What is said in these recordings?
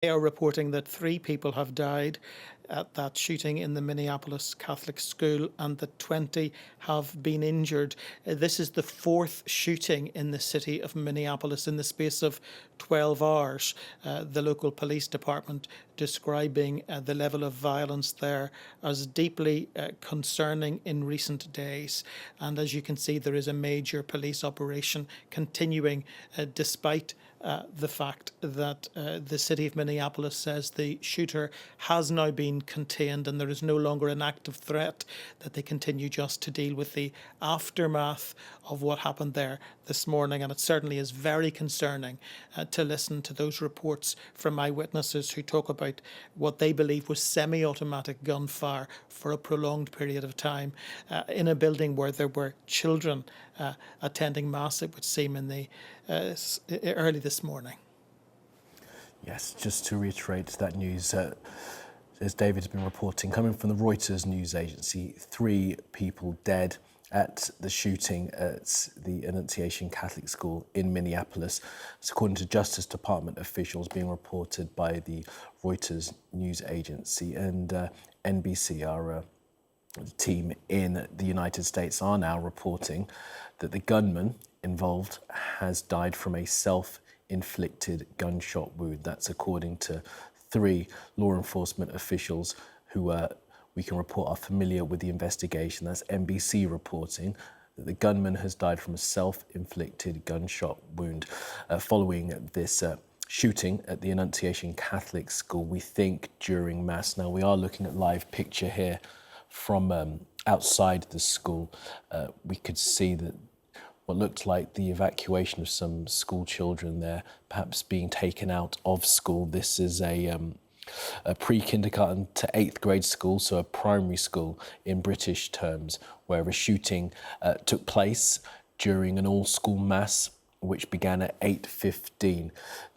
They are reporting that 3 people have died at that shooting in the Minneapolis Catholic school and that 20 have been injured. This is the fourth shooting in the city of Minneapolis in the space of 12 hours. The local police department describing the level of violence there as deeply concerning in recent days. And as you can see, there is a major police operation continuing despite the fact that the city of Minneapolis says the shooter has now been contained and there is no longer an active threat, that they continue just to deal with the aftermath of what happened there this morning. And it certainly is very concerning to listen to those reports from eyewitnesses who talk about what they believe was semi-automatic gunfire for a prolonged period of time in a building where there were children attending Mass, it would seem, in the early this morning. Yes, just to reiterate that news, as David has been reporting, coming from the Reuters news agency, 3 people dead at the shooting at the Annunciation Catholic School in Minneapolis. It's according to Justice Department officials being reported by the Reuters news agency. And NBC, our team in the United States, are now reporting that the gunman involved has died from a self-inflicted gunshot wound. That's according to 3 law enforcement officials who we can report are familiar with the investigation. That's NBC reporting that the gunman has died from a self-inflicted gunshot wound following this shooting at the Annunciation Catholic School, we think during Mass. Now, we are looking at live picture here from outside the school. We could see that what looked like the evacuation of some school children there, perhaps being taken out of school. This is a pre-kindergarten to 8th grade school, so a primary school in British terms, where a shooting took place during an all-school Mass which began at 8:15.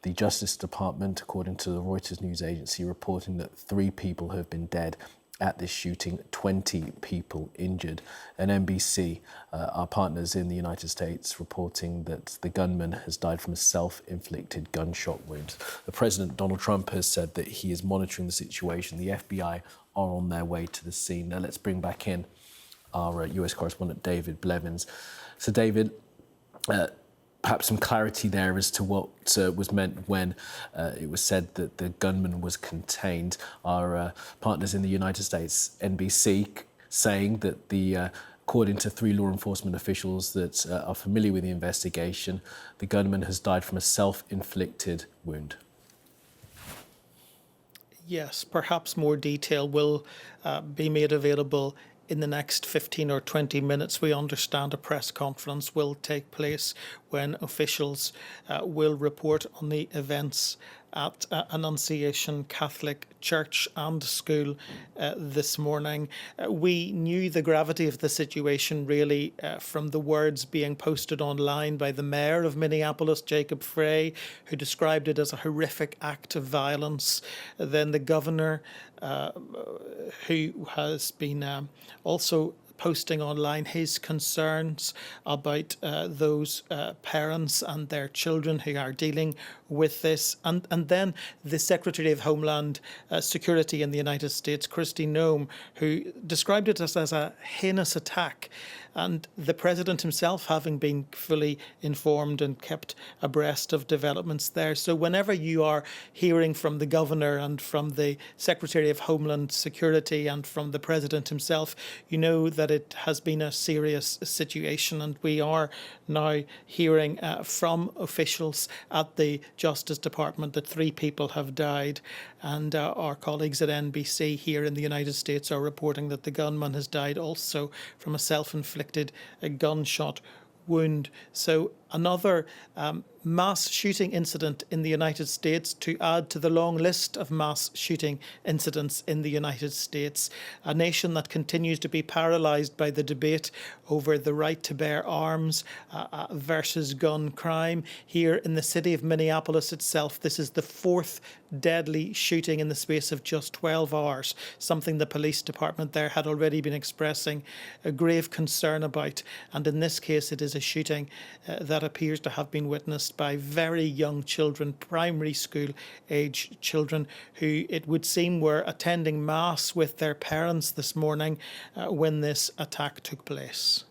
The Justice Department, according to the Reuters news agency, reporting that 3 people have been dead at this shooting, 20 people injured. And NBC, our partners in the United States, reporting that the gunman has died from a self-inflicted gunshot wound. The President, Donald Trump, has said that he is monitoring the situation. The FBI are on their way to the scene. Now let's bring back in our US correspondent, David Blevins. So David, perhaps some clarity there as to what was meant when it was said that the gunman was contained. Our partners in the United States, NBC, saying that according to 3 law enforcement officials that are familiar with the investigation, the gunman has died from a self-inflicted wound. Yes, perhaps more detail will be made available in the next 15 or 20 minutes. We understand a press conference will take place when officials will report on the events at Annunciation Catholic Church and School this morning. We knew the gravity of the situation really from the words being posted online by the mayor of Minneapolis, Jacob Frey, who described it as a horrific act of violence. Then the governor, who has been also posting online his concerns about those parents and their children who are dealing with this. And then the Secretary of Homeland Security in the United States, Kristi Noem, who described it as a heinous attack. And the President himself having been fully informed and kept abreast of developments there. So whenever you are hearing from the Governor and from the Secretary of Homeland Security and from the President himself, you know that it has been a serious situation. And we are now hearing from officials at the Justice Department that 3 people have died. And our colleagues at NBC here in the United States are reporting that the gunman has died also from a self-inflicted gunshot wound. So another mass shooting incident in the United States to add to the long list of mass shooting incidents in the United States, a nation that continues to be paralysed by the debate over the right to bear arms versus gun crime. Here in the city of Minneapolis itself, this is the 4th deadly shooting in the space of just 12 hours, something the police department there had already been expressing a grave concern about. And in this case, it is a shooting that that appears to have been witnessed by very young children, primary school age children, who it would seem were attending Mass with their parents this morning when this attack took place.